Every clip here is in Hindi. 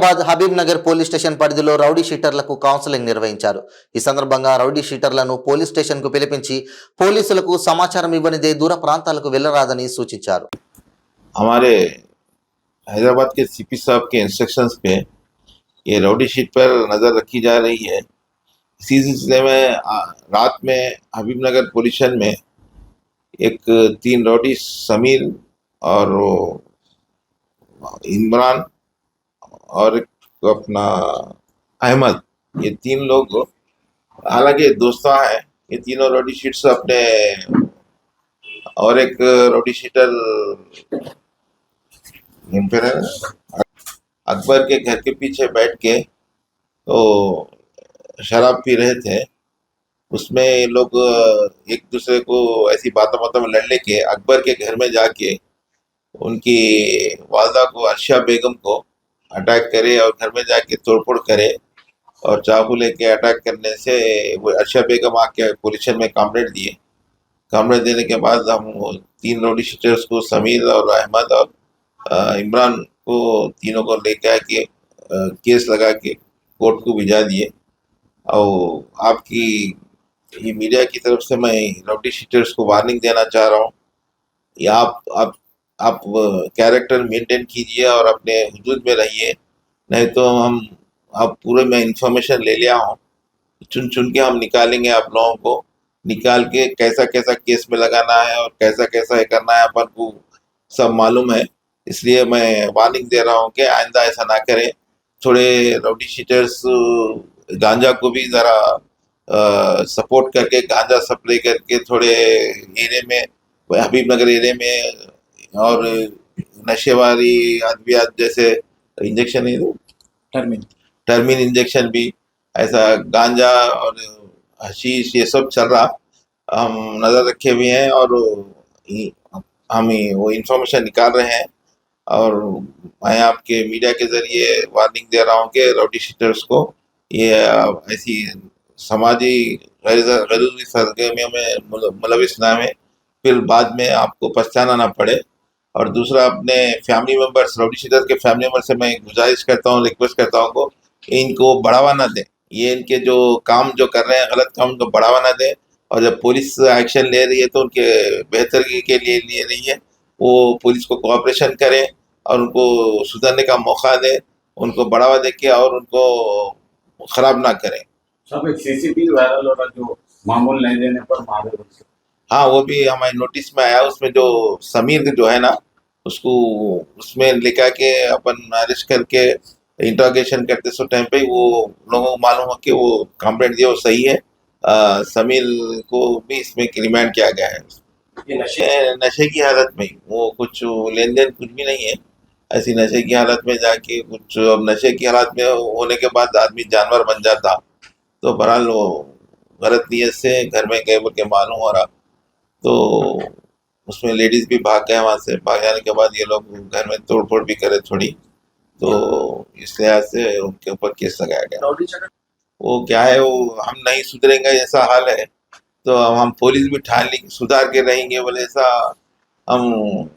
హైదరాబాద్ హబీబ్ నగర్ పోలీస్ స్టేషన్ పరిధిలో రౌడీ షీటర్లకు కౌన్సిలింగ్ నిర్వహించారు. ఈ సందర్భంగా రౌడీ షీటర్లను పోలీస్ స్టేషన్ కు పిలిపించి పోలీసులకు సమాచారం ఇవ్వనిదే దూర ప్రాంతాలకు వెళ్లరాదని సూచించారు. हमारे हैदराबाद के सीपी साहब के इंस्ट्रक्शंस पे ये राउडी शीट पर नज़र रखी जा रही है। इसी सिलसिले में रात में हबीब नगर पुलिस स्टेशन में एक 3 राउडी समीर और वो इमरान और एक अपना अहमद, ये 3 लोग हालांकि दोस्ता हैं। ये तीनों राउडी शीट्स अपने और एक राउडी शीटर अकबर के घर के पीछे बैठ के तो शराब पी रहे थे। उसमें ये लोग एक दूसरे को ऐसी बातों में लड़ लेके अकबर के घर में जाके उनकी वालदा को अर्शिया बेगम को अटैक करे और घर में जाके तोड़फोड़ करे और चाकू लेके अटैक करने से वो अर्शिया बेगम आके पुलिस स्टेशन में कंप्लेंट दिए। कंप्लेंट देने के बाद हम 3 राउडी शीटर्स को समीर और अहमद और इमरान को तीनों को लेकर आके केस लगा के कोर्ट को भिजा दिए। और आपकी ये मीडिया की तरफ से मैं राउडी शीटर्स को वार्निंग देना चाह रहा हूँ, या आप कैरेक्टर मेंटेन कीजिए और अपने हुदूद में रहिए, नहीं तो आप पूरे में इंफॉर्मेशन ले लिया हूँ, चुन के हम निकालेंगे। आप लोगों को निकाल के कैसा कैसा केस में लगाना है और कैसा कैसा करना है अपन को सब मालूम है। इसलिए मैं वार्निंग दे रहा हूँ कि आइंदा ऐसा ना करें। थोड़े राउडी शीटर्स गांजा को भी ज़रा सपोर्ट करके गांजा सप्लाई करके थोड़े एरिया में, हबीब नगर एरिया में और नशे वाली अद्वियात जैसे इंजेक्शन टर्मिन इंजेक्शन भी, ऐसा गांजा और हशीश ये सब चल रहा, हम नज़र रखे हुए हैं और हम वो इंफॉर्मेशन निकाल रहे हैं। और मैं आपके मीडिया के ज़रिए वार्निंग दे रहा हूँ कि राउडी शीटर्स को ये ऐसी समाजी गैरुज़ी सरगर्मियों में मुलविस ना है, फिर बाद में आपको पछताना ना पड़े। और दूसरा, अपने फैमिली मेम्बर्स, राउडी शीटर्स के फैमिली मेम्बर से मैं गुजारिश करता हूँ, रिक्वेस्ट करता हूँ को इनको बढ़ावा ना दें। ये इनके जो काम जो कर रहे हैं गलत काम, उनको बढ़ावा ना दें। और जब पुलिस एक्शन ले रही है तो उनके बेहतरी के लिए ले रही है, वो पुलिस को कोऑपरेशन करें और उनको सुधरने का मौका दें, उनको बढ़ावा दे के और उनको खराब ना करें। सब एक सीसीटीवी वायरल हो रहा जो मामूल नहीं देने पर मारे। हाँ, वो भी हमारे नोटिस में आया। उसमें जो समीर जो है ना, उसको उसमें लेकर के अपन अरेस्ट करके इंट्रोगेशन करते सो टाइम पे वो लोगों को मालूम हो कि वो कंप्लेंट दिया वो सही है। समीर को भी इसमें रिमांड किया गया है। ये नशे की हालत में, वो कुछ लेन देन कुछ भी नहीं है, ऐसी नशे की हालत में जाके कुछ, अब नशे की हालत में होने के बाद आदमी जानवर बन जाता, तो बहरहाल वो गलत नीयत से घर में गए बोल के मालूम हो रहा, तो उसमें लेडीज़ भी भाग गए वहाँ से। भाग जाने के बाद ये लोग घर में तोड़-फोड़ भी करे थोड़ी, तो इस लिहाज से उनके ऊपर केस लगाया गया। वो क्या है, वो हम नहीं सुधरेंगे ऐसा हाल है, तो हम पुलिस भी ठान ली सुधार के रहेंगे बोले, ऐसा हम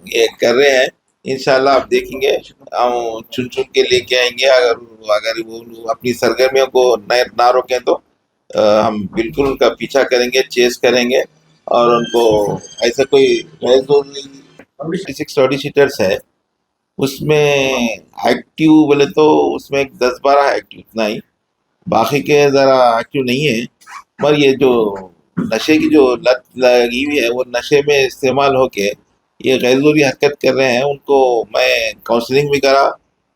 ये कर रहे हैं। इंशाल्लाह आप देखेंगे, हम चुन के लेके आएंगे। अगर वो अपनी सरगर्मियों को ना रोकें तो हम बिल्कुल उनका पीछा करेंगे, चेस करेंगे और उनको ऐसा कोई 6 राउडी शीटर्स है, उसमें एक्टिव बोले तो उसमें 10-12 एक्टिव, इतना ही, बाकी के ज़रा एक्टिव नहीं है। पर ये जो नशे की जो लत लगी हुई है, वो नशे में इस्तेमाल होके ये गैर-ज़रूरी हरकत कर रहे हैं। उनको मैं काउंसलिंग भी करा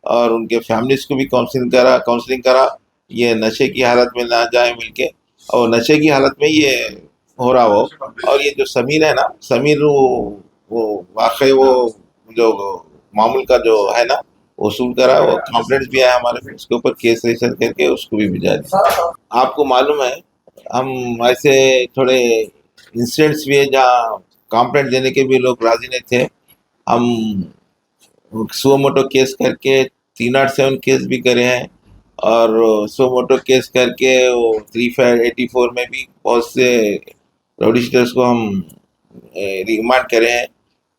और उनके फैमिलीज़ को भी काउंसलिंग करा ये नशे की हालत में ना जाए मिल के, और नशे की हालत में ये हो रहा हो। और ये जो समीर है ना, समीर वो वाकई वो जो मामूल का जो है ना, वसूल करा, वो कंप्लेंट्स भी आया हमारे, उसके ऊपर केस रजिस्टर करके उसको भी भिजा दिया। आपको मालूम है, हम ऐसे थोड़े इंसिडेंट्स भी है जहाँ कंप्लेंट देने के भी लोग राजी नहीं थे। हम सो मोटो केस करके 307 केस भी करे हैं और सो मोटो केस करके वो 3584 में भी बहुत से राउडी शीटर्स को हम रिमांड करे हैं।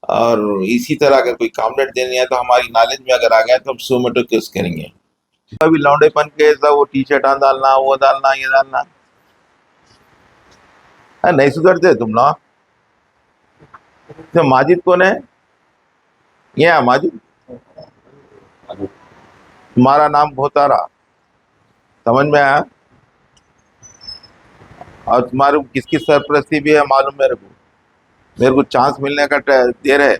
और इसी तरह अगर कोई कंप्लेंट देनी है तो हमारी नॉलेज में अगर आ गया तो हम सो मोटो केस करेंगे। अभी लौंडेपन के ऐसा वो टी शर्ट डालना, वो डालना, ये डालना, नहीं सुधरते तुम ना। तो माजिद कौन है? ये है माजिद, तुम्हारा नाम भोतारा, समझ में आया? और तुम्हारे किसकी सरपरस्ती भी है मालूम मेरे को चांस मिलने का देर है।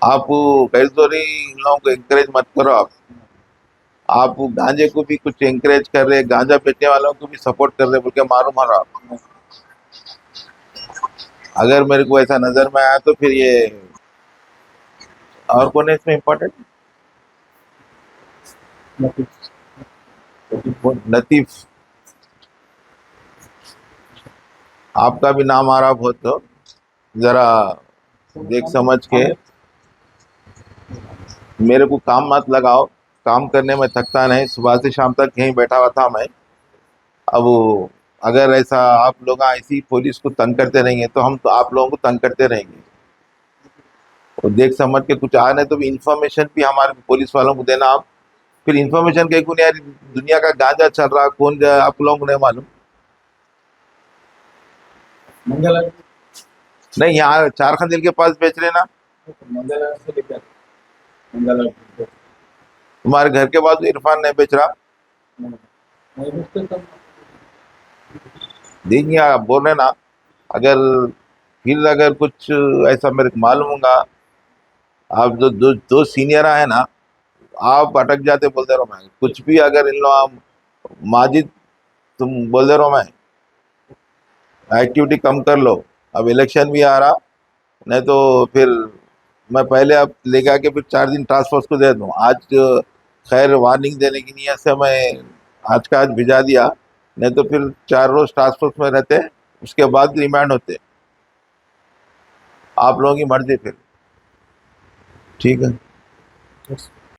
आप कैसे इन लोगों को एंकरेज मत करो। आप गांजे को भी कुछ एंकरेज कर रहे, गांजा बेचने वालों को भी सपोर्ट कर रहे, बोल के मालूम हो रहा। अगर मेरे को ऐसा नजर में आया तो फिर ये और कौन है इसमें इम्पोर्टेंट? लतीफ, आपका भी नाम आ रहा बहुत, तो जरा देख समझ के। मेरे को काम मत लगाओ, काम करने में थकता नहीं, सुबह से शाम तक यहीं बैठा हुआ था मैं। अब अगर ऐसा आप लोग ऐसी पुलिस को तंग करते रहेंगे तो हम तो आप लोगों को तंग करते रहेंगे। और देख समझ के कुछ आ नहीं तो इन्फॉर्मेशन भी हमारे पुलिस वालों को देना आप। फिर इन्फॉर्मेशन कहीं को नहीं यार, दुनिया का गांजा चल रहा कौन आप लोगों को नहीं मालूम? मंगला नहीं, यहाँ चार खंदिल के पास बेच रहे ना। मंगला से लेकर मंगला तुम्हारे घर के बाजू इरफान नहीं बेच रहा? नहीं बेचते तब देखिए आप बोल रहे ना, अगर फिर अगर कुछ ऐसा मेरे को मालूम होगा, आप जो दो सीनियर है ना, आप अटक जाते बोलते रहो। मैं कुछ भी अगर इन लोग माजिद तुम बोल दे रहो, मैं एक्टिविटी कम कर लो। अब इलेक्शन भी आ रहा, नहीं तो फिर मैं पहले अब लेके आके फिर 4 दिन टास्क फोर्स को दे दूँ। आज खैर वार्निंग देने की नीयत से मैं आज का आज भिजा दिया, नहीं तो फिर 4 रोज टास्क फोर्स में रहते, उसके बाद रिमांड होते। आप लोगों की मर्जी फिर, ठीक है।